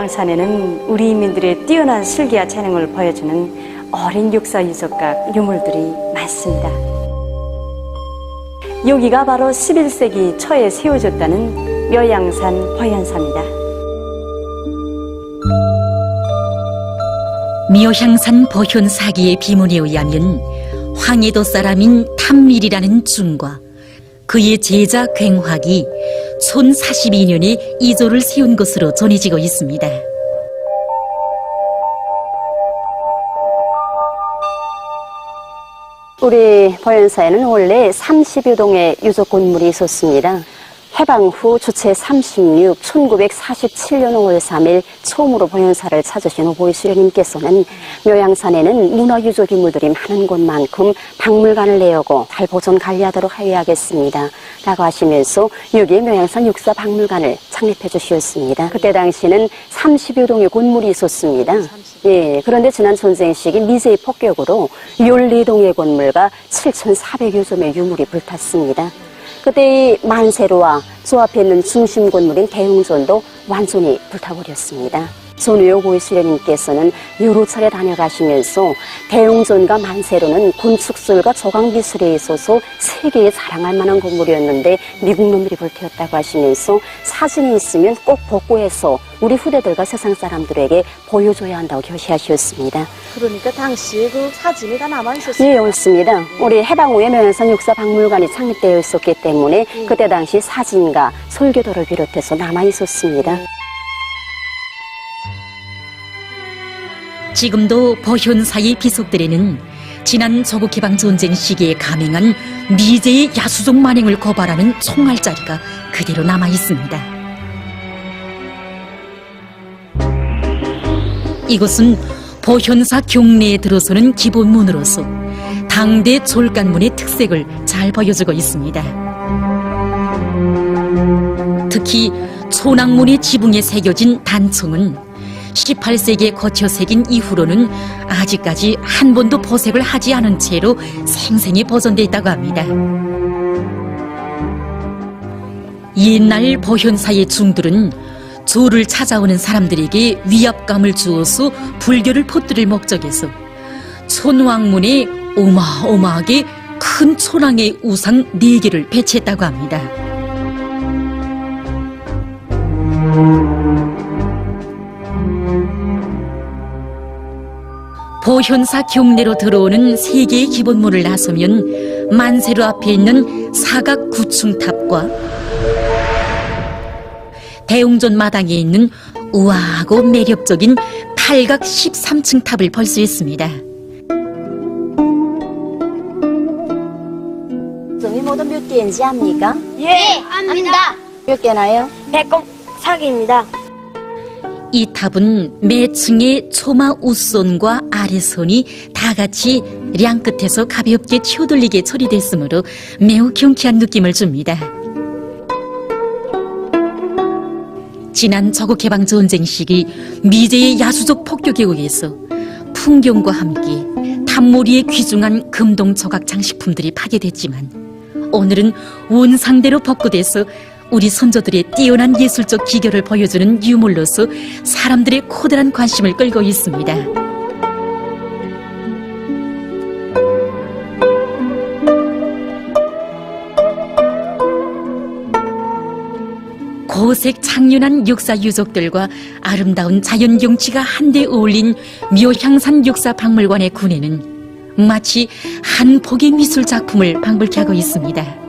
묘양산에는 우리 인민들의 뛰어난 실기와 재능을 보여주는 어린 육사 유적과 유물들이 많습니다. 여기가 바로 11세기 초에 세워졌다는 묘양산 보현사입니다. 묘향산 보현사기의 비문에 의하면 황해도 사람인 탐밀이라는 중과 그의 제자 굉학이 촌 42년에 이조를 세운 것으로 전해지고 있습니다. 우리 보현사에는 원래 30여 동의 유적 건물이 있었습니다. 해방 후 주체 36, 1947년 5월 3일 처음으로 보현사를 찾으신 오보이 수령님께서는 묘양산에는 문화유적 유물들이 많은 곳만큼 박물관을 내오고 잘 보존 관리하도록 하여야겠습니다 라고 하시면서 여기에 묘양산 육사 박물관을 창립해 주셨습니다. 그때 당시는 30여 동의 건물이 있었습니다. 예, 그런데 지난 전쟁 시기 미제의 폭격으로 14동의 건물과 7,400여 점의 유물이 불탔습니다. 그때 이 만세로와 저 앞에 있는 중심 건물인 대웅전도 완전히 불타버렸습니다. 전우요 보이수련님께서는 여러 차례 다녀가시면서 대웅전과 만세로는 건축술과 조각미술에 있어서 세계에 자랑할 만한 건물이었는데 미국 놈들이 불태웠다고 하시면서 사진이 있으면 꼭 복구해서 우리 후대들과 세상 사람들에게 보여줘야 한다고 교시하셨습니다. 그러니까 당시에 그 사진이 다 남아있었어요? 네, 옳습니다. 우리 해방 후에 묘양산 육사박물관이 창립되어 있었기 때문에 그때 당시 사진과 설교도를 비롯해서 남아있었습니다. 지금도 보현사의 비속들에는 지난 조국해방 전쟁 시기에 감행한 미제의 야수족 만행을 고발하는 총알자리가 그대로 남아 있습니다. 이곳은 보현사 경내에 들어서는 기본문으로서 당대 졸간문의 특색을 잘 보여주고 있습니다. 특히 초낙문의 지붕에 새겨진 단청은 18세기에 거쳐 새긴 이후로는 아직까지 한 번도 포색을 하지 않은 채로 생생히 보존되어 있다고 합니다. 옛날 보현사의 중들은 조를 찾아오는 사람들에게 위압감을 주어서 불교를 퍼뜨릴 목적에서 촌왕문에 어마어마하게 큰 초랑의 우상 4개를 배치했다고 합니다. 보현사 경내로 들어오는 3개의 기본문을 나서면 만세로 앞에 있는 사각 구층탑과 대웅전 마당에 있는 우아하고 매력적인 팔각 13층 탑을 볼 수 있습니다. 점이 모두 몇 개인지 압니까? 예, 압니다. 몇 개나요? 104개입니다. 이 탑은 매층의 초마 윗선과 아래선이 다 같이 량 끝에서 가볍게 튀어돌리게 처리됐으므로 매우 경쾌한 느낌을 줍니다. 지난 조국해방 전쟁 시기 미제의 야수족 폭격에 의해서 풍경과 함께 탑몰이에 귀중한 금동 조각 장식품들이 파괴됐지만 오늘은 원상대로 복구돼서 우리 선조들의 뛰어난 예술적 기교를 보여주는 유물로서 사람들의 커다란 관심을 끌고 있습니다. 고색 창륜한 육사 유적들과 아름다운 자연 경치가 한데 어울린 묘향산 육사박물관의 군에는 마치 한 폭의 미술 작품을 방불케 하고 있습니다.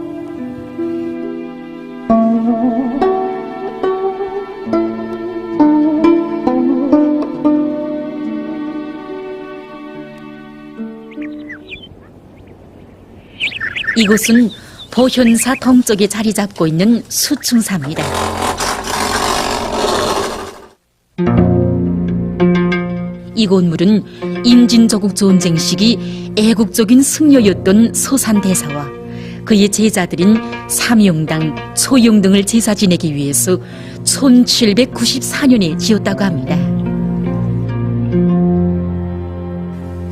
이곳은 보현사 동쪽에 자리 잡고 있는 수충사입니다. 이 건물은 임진조국 전쟁 시기 애국적인 승려였던 소산대사와 그의 제자들인 삼용당, 초용 등을 제사 지내기 위해서 1794년에 지었다고 합니다.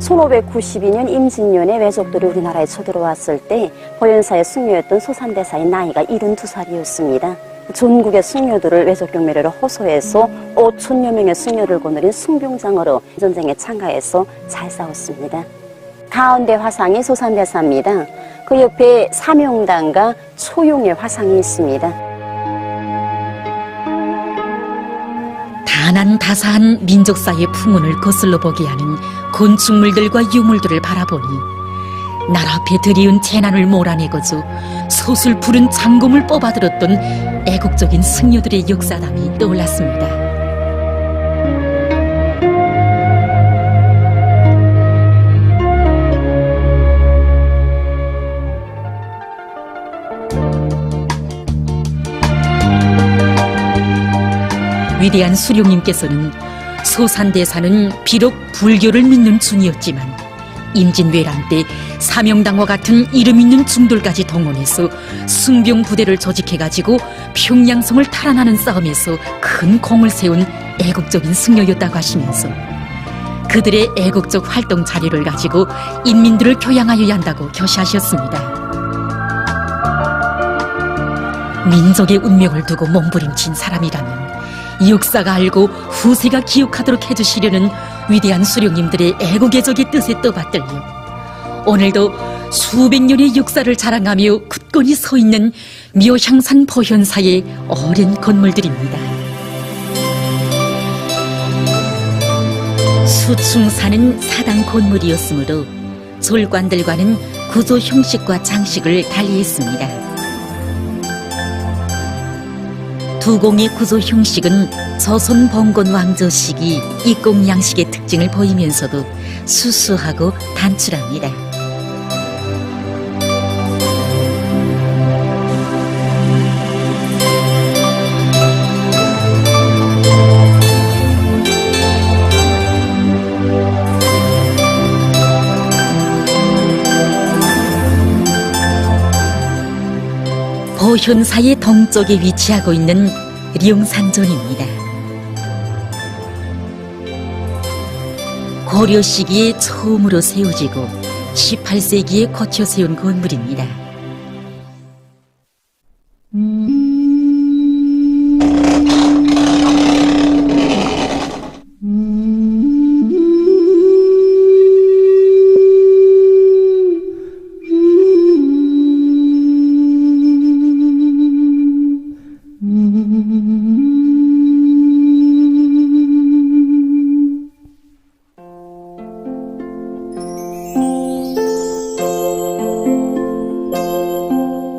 1592년 임진년에 외족들이 우리나라에 쳐들어왔을 때 보현사의 승려였던 소산대사의 나이가 72살이었습니다. 전국의 승려들을 외적 경매를 호소해서 5천여 명의 승려를 거느린 승병장으로 전쟁에 참가해서 잘 싸웠습니다. 가운데 화상이 소산대사입니다. 그 옆에 사명당과 초용의 화상이 있습니다. 다난다사한 민족사의 풍운을 거슬러 보게 하는 건축물들과 유물들을 바라보니 날 앞에 들이운 재난을 몰아내고도 솥을 부른 장검을 뽑아들었던 애국적인 승려들의 역사담이 떠올랐습니다. 위대한 수룡님께서는 소산대사는 비록 불교를 믿는 중이었지만 임진왜란 때 사명당과 같은 이름 있는 중돌까지 동원해서 승병 부대를 조직해가지고 평양성을 탈환하는 싸움에서 큰功을 세운 애국적인 승려였다고 하시면서 그들의 애국적 활동 자료를 가지고 인민들을 교양하여야 한다고 교시하셨습니다. 민족의 운명을 두고 몸부림친 사람이라면 역사가 알고 후세가 기억하도록 해주시려는 위대한 수령님들의 애국애적의 뜻에 떠받들려 오늘도 수백 년의 역사를 자랑하며 굳건히 서 있는 묘향산 보현사의 오랜 건물들입니다. 수충사는 사당 건물이었으므로 졸관들과는 구조 형식과 장식을 달리했습니다. 두공의 구조 형식은 조선 봉건 왕조 시기 입공 양식의 특징을 보이면서도 수수하고 단출합니다. 보현사의 동쪽에 위치하고 있는 룡산존입니다. 고려 시기에 처음으로 세워지고 18세기에 고쳐 세운 건물입니다.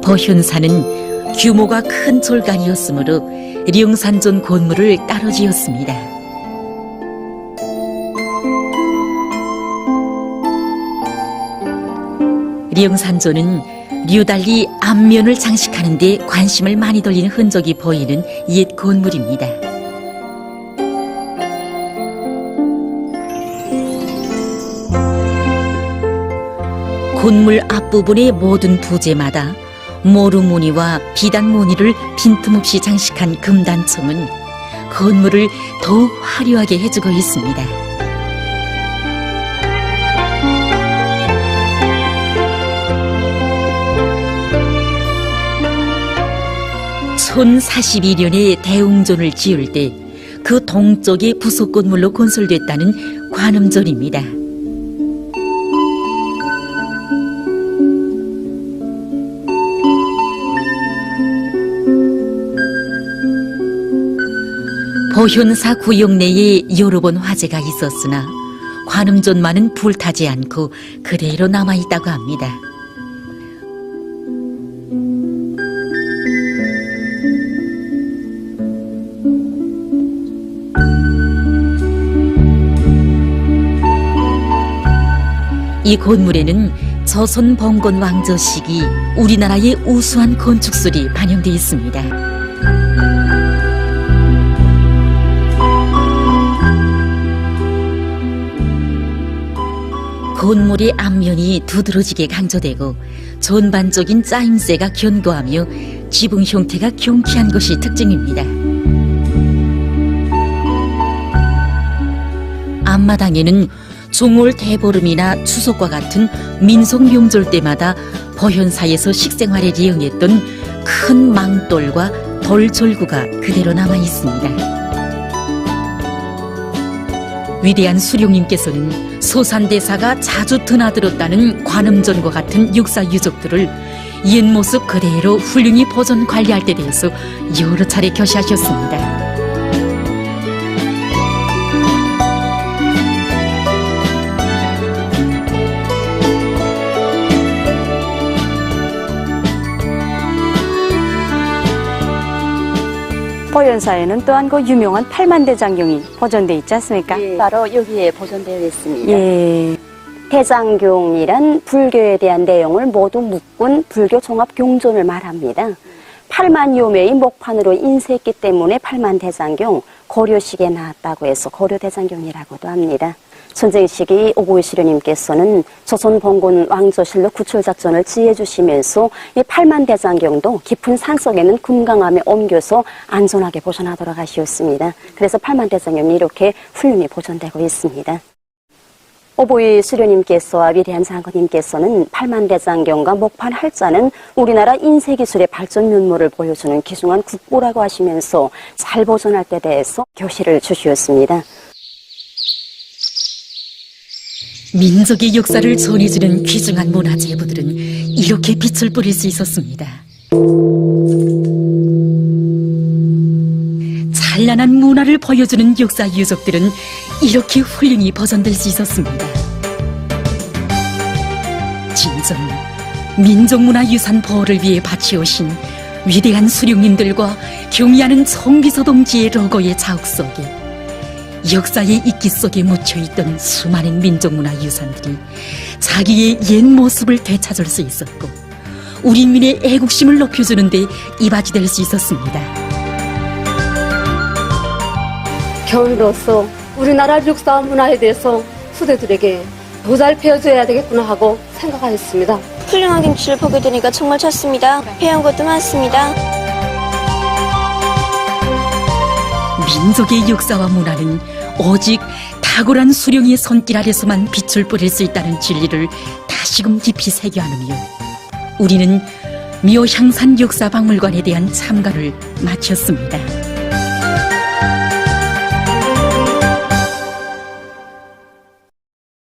보현사는 규모가 큰 졸간이었으므로 룡산존 건물을 따로 지었습니다. 룡산존은 류달리 앞면을 장식하는 데 관심을 많이 돌리는 흔적이 보이는 옛 건물입니다. 건물 앞부분의 모든 부재마다 모루무늬와 비단무늬를 빈틈없이 장식한 금단청은 건물을 더욱 화려하게 해주고 있습니다. 촌 42년에 대웅존을 지을 때 그 동쪽의 부속 건물로 건설됐다는 관음존입니다. 보현사 구역 내에 여러 번 화재가 있었으나 관음존만은 불타지 않고 그대로 남아있다고 합니다. 이 건물에는 조선 봉건 왕조 시기 우리나라의 우수한 건축술이 반영되어 있습니다. 건물의 앞면이 두드러지게 강조되고 전반적인 짜임새가 견고하며 지붕 형태가 경쾌한 것이 특징입니다. 앞마당에는 종월 대보름이나 추석과 같은 민속 명절 때마다 보현사에서 식생활에 이용했던 큰 망돌과 돌졸구가 그대로 남아 있습니다. 위대한 수룡님께서는 소산대사가 자주 드나들었다는 관음전과 같은 역사 유적들을 옛 모습 그대로 훌륭히 보존 관리할 때 대해서 여러 차례 교시하셨습니다. 보현사에는 또한 그 유명한 팔만대장경이 보존돼 있지 않습니까? 예, 바로 여기에 보존되어 있습니다. 예. 대장경이란 불교에 대한 내용을 모두 묶은 불교 종합 경전을 말합니다. 8만 요매의 목판으로 인쇄했기 때문에 팔만대장경, 고려식에 나왔다고 해서 고려대장경이라고도 합니다. 전쟁 시기 오보이 수련님께서는 조선 봉건 왕조실록 구출작전을 지휘해주시면서 이 팔만대장경도 깊은 산속에는 금강암에 옮겨서 안전하게 보존하도록 하시었습니다. 그래서 팔만대장경이 이렇게 훌륭히 보존되고 있습니다. 오보이 수련님께서와 위대한 장군님께서는 팔만대장경과 목판 할자는 우리나라 인쇄기술의 발전 면모를 보여주는 귀중한 국보라고 하시면서 잘 보존할 때 대해서 교시를 주시었습니다. 민족의 역사를 전해주는 귀중한 문화재부들은 이렇게 빛을 뿌릴 수 있었습니다. 찬란한 문화를 보여주는 역사 유적들은 이렇게 훌륭히 보존될 수 있었습니다. 진정 민족문화유산 보호를 위해 바치오신 위대한 수령님들과 경의하는 정비서 동지의 로고의 자욱 속에 역사의 이끼 속에 묻혀있던 수많은 민족문화유산들이 자기의 옛 모습을 되찾을 수 있었고 우리 인민의 애국심을 높여주는 데 이바지 될 수 있었습니다. 교인으로서 우리나라 역사와 문화에 대해서 후대들에게 보살펴줘야 되겠구나 하고 생각하였습니다. 훌륭한 경치를 보게 되니까 정말 좋습니다. 배운 것도 많습니다. 민족의 역사와 문화는 오직 탁월한 수령의 손길 아래서만 빛을 뿌릴 수 있다는 진리를 다시금 깊이 새겨하느며 우리는 묘향산 역사박물관에 대한 참가를 마쳤습니다.